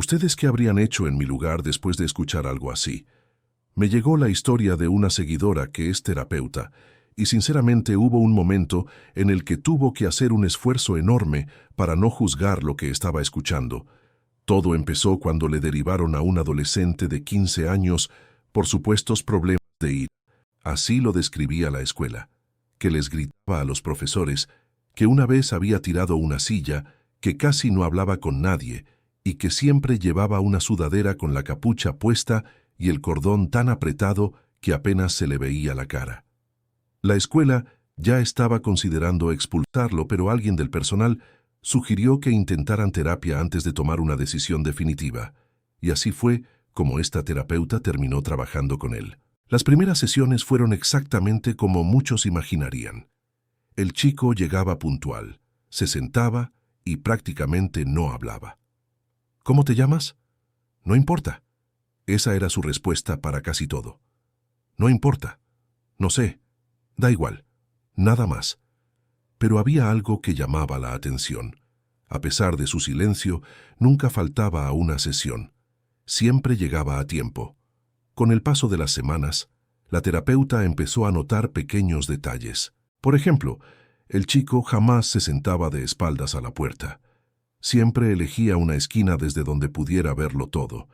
¿Ustedes qué habrían hecho en mi lugar después de escuchar algo así? Me llegó la historia de una seguidora que es terapeuta, y sinceramente hubo un momento en el que tuvo que hacer un esfuerzo enorme para no juzgar lo que estaba escuchando. Todo empezó cuando le derivaron a un adolescente de 15 años por supuestos problemas de ira. Así lo describía la escuela, que les gritaba a los profesores, que una vez había tirado una silla, que casi no hablaba con nadie y que siempre llevaba una sudadera con la capucha puesta y el cordón tan apretado que apenas se le veía la cara. La escuela ya estaba considerando expulsarlo, pero alguien del personal sugirió que intentaran terapia antes de tomar una decisión definitiva, y así fue como esta terapeuta terminó trabajando con él. Las primeras sesiones fueron exactamente como muchos imaginarían. El chico llegaba puntual, se sentaba y prácticamente no hablaba. ¿Cómo te llamas? No importa. Esa era su respuesta para casi todo. No importa. No sé. Da igual. Nada más. Pero había algo que llamaba la atención. A pesar de su silencio, nunca faltaba a una sesión. Siempre llegaba a tiempo. Con el paso de las semanas, la terapeuta empezó a notar pequeños detalles. Por ejemplo, el chico jamás se sentaba de espaldas a la puerta. Siempre elegía una esquina desde donde pudiera verlo todo.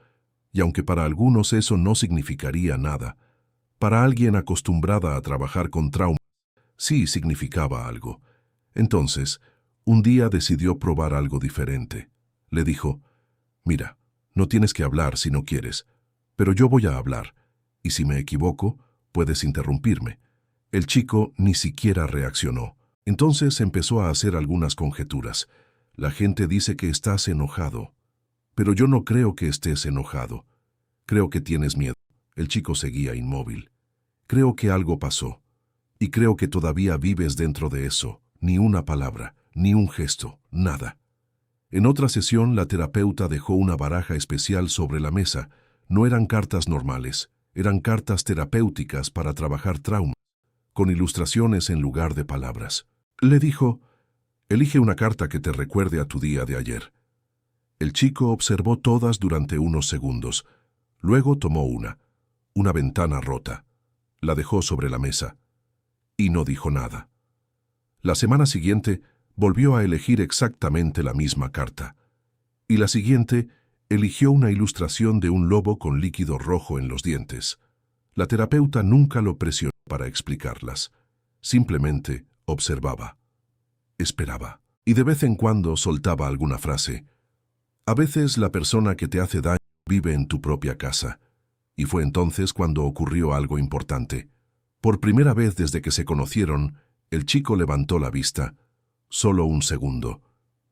Y aunque para algunos eso no significaría nada, para alguien acostumbrada a trabajar con traumas, sí significaba algo. Entonces, un día decidió probar algo diferente. Le dijo, «Mira, no tienes que hablar si no quieres, pero yo voy a hablar, y si me equivoco, puedes interrumpirme». El chico ni siquiera reaccionó. Entonces empezó a hacer algunas conjeturas. La gente dice que estás enojado. Pero yo no creo que estés enojado. Creo que tienes miedo. El chico seguía inmóvil. Creo que algo pasó. Y creo que todavía vives dentro de eso. Ni una palabra, ni un gesto, nada. En otra sesión, la terapeuta dejó una baraja especial sobre la mesa. No eran cartas normales, eran cartas terapéuticas para trabajar traumas, con ilustraciones en lugar de palabras. Le dijo, «Elige una carta que te recuerde a tu día de ayer». El chico observó todas durante unos segundos. Luego tomó una ventana rota. La dejó sobre la mesa. Y no dijo nada. La semana siguiente volvió a elegir exactamente la misma carta. Y la siguiente eligió una ilustración de un lobo con líquido rojo en los dientes. La terapeuta nunca lo presionó para explicarlas. Simplemente observaba. Esperaba. Y de vez en cuando soltaba alguna frase. A veces la persona que te hace daño vive en tu propia casa. Y fue entonces cuando ocurrió algo importante. Por primera vez desde que se conocieron, el chico levantó la vista. Solo un segundo.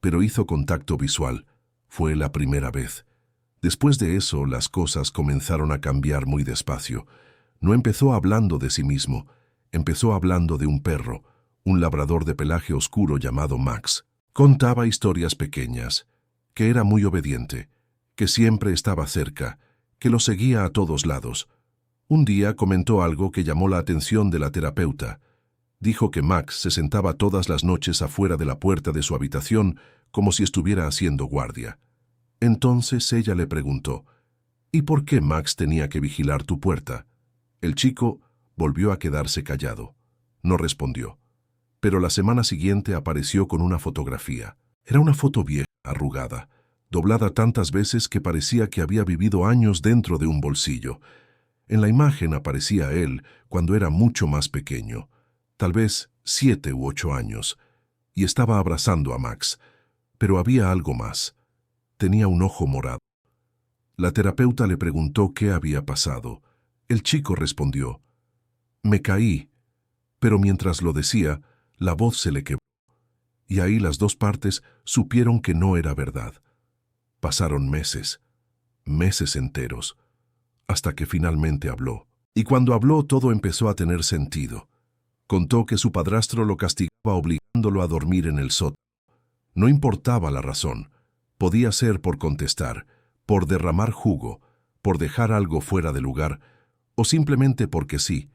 Pero hizo contacto visual. Fue la primera vez. Después de eso, las cosas comenzaron a cambiar muy despacio. No empezó hablando de sí mismo. Empezó hablando de un perro, un labrador de pelaje oscuro llamado Max. Contaba historias pequeñas, que era muy obediente, que siempre estaba cerca, que lo seguía a todos lados. Un día comentó algo que llamó la atención de la terapeuta. Dijo que Max se sentaba todas las noches afuera de la puerta de su habitación como si estuviera haciendo guardia. Entonces ella le preguntó, «¿Y por qué Max tenía que vigilar tu puerta?» El chico volvió a quedarse callado. No respondió. Pero la semana siguiente apareció con una fotografía. Era una foto vieja, arrugada, doblada tantas veces que parecía que había vivido años dentro de un bolsillo. En la imagen aparecía él cuando era mucho más pequeño, tal vez 7 u 8 años, y estaba abrazando a Max. Pero había algo más. Tenía un ojo morado. La terapeuta le preguntó qué había pasado. El chico respondió, «Me caí», pero mientras lo decía, la voz se le quebró. Y ahí las dos partes supieron que no era verdad. Pasaron meses, meses enteros, hasta que finalmente habló. Y cuando habló todo empezó a tener sentido. Contó que su padrastro lo castigaba obligándolo a dormir en el sótano. No importaba la razón. Podía ser por contestar, por derramar jugo, por dejar algo fuera de lugar, o simplemente porque sí.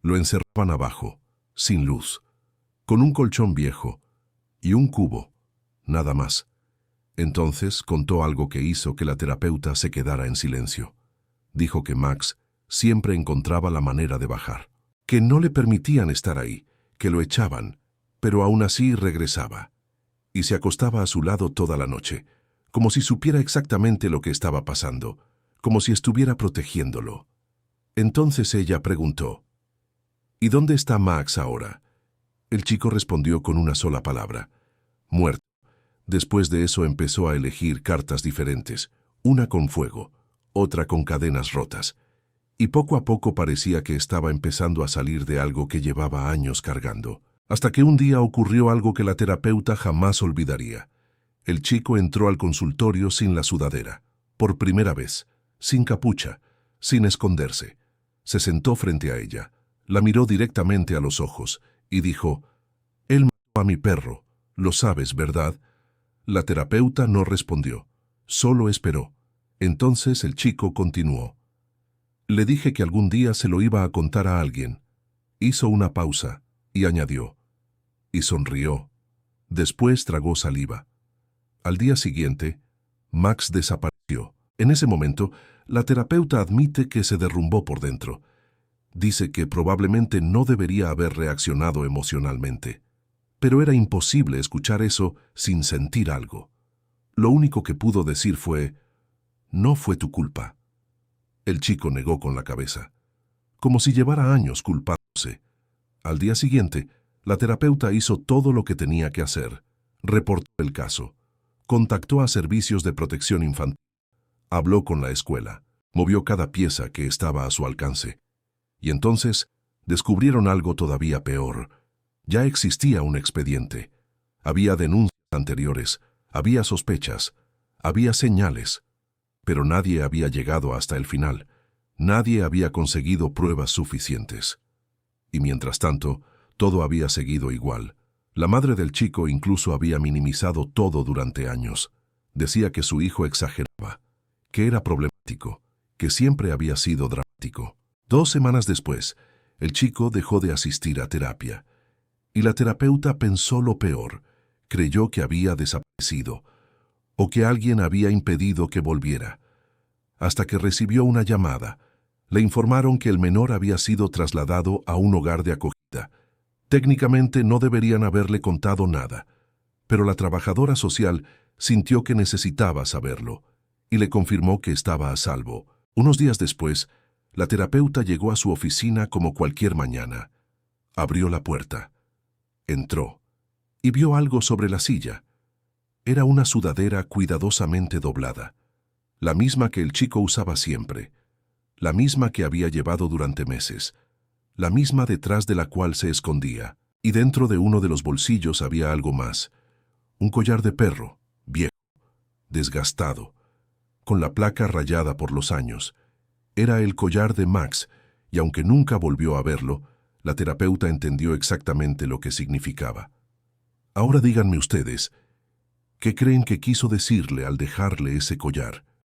Lo encerraban abajo, sin luz, con un colchón viejo y un cubo, nada más. Entonces contó algo que hizo que la terapeuta se quedara en silencio. Dijo que Max siempre encontraba la manera de bajar, que no le permitían estar ahí, que lo echaban, pero aún así regresaba, y se acostaba a su lado toda la noche, como si supiera exactamente lo que estaba pasando, como si estuviera protegiéndolo. Entonces ella preguntó, ¿y dónde está Max ahora? El chico respondió con una sola palabra, muerto. Después de eso empezó a elegir cartas diferentes, una con fuego, otra con cadenas rotas, y poco a poco parecía que estaba empezando a salir de algo que llevaba años cargando, hasta que un día ocurrió algo que la terapeuta jamás olvidaría. El chico entró al consultorio sin la sudadera, por primera vez, sin capucha, sin esconderse. Se sentó frente a ella, la miró directamente a los ojos y dijo, «Él mató a mi perro, lo sabes, ¿verdad?» La terapeuta no respondió, solo esperó. Entonces el chico continuó. «Le dije que algún día se lo iba a contar a alguien». Hizo una pausa y añadió, y sonrió. Después tragó saliva. Al día siguiente, Max desapareció. En ese momento, la terapeuta admite que se derrumbó por dentro. Dice que probablemente no debería haber reaccionado emocionalmente. Pero era imposible escuchar eso sin sentir algo. Lo único que pudo decir fue, «No fue tu culpa». El chico negó con la cabeza, como si llevara años culpándose. Al día siguiente, la terapeuta hizo todo lo que tenía que hacer. Reportó el caso. Contactó a servicios de protección infantil. Habló con la escuela. Movió cada pieza que estaba a su alcance. Y entonces descubrieron algo todavía peor. Ya existía un expediente. Había denuncias anteriores. Había sospechas. Había señales. Pero nadie había llegado hasta el final. Nadie había conseguido pruebas suficientes. Y mientras tanto, todo había seguido igual. La madre del chico incluso había minimizado todo durante años. Decía que su hijo exageraba, que era problemático, que siempre había sido dramático. 2 semanas después, el chico dejó de asistir a terapia. Y la terapeuta pensó lo peor. Creyó que había desaparecido, o que alguien había impedido que volviera. Hasta que recibió una llamada. Le informaron que el menor había sido trasladado a un hogar de acogida. Técnicamente no deberían haberle contado nada, pero la trabajadora social sintió que necesitaba saberlo y le confirmó que estaba a salvo. Unos días después, la terapeuta llegó a su oficina como cualquier mañana. Abrió la puerta, entró y vio algo sobre la silla. Era una sudadera cuidadosamente doblada, la misma que el chico usaba siempre, la misma que había llevado durante meses, la misma detrás de la cual se escondía, y dentro de uno de los bolsillos había algo más, un collar de perro, viejo, desgastado, con la placa rayada por los años. Era el collar de Max, y aunque nunca volvió a verlo, la terapeuta entendió exactamente lo que significaba. Ahora díganme ustedes, ¿qué creen que quiso decirle al dejarle ese collar?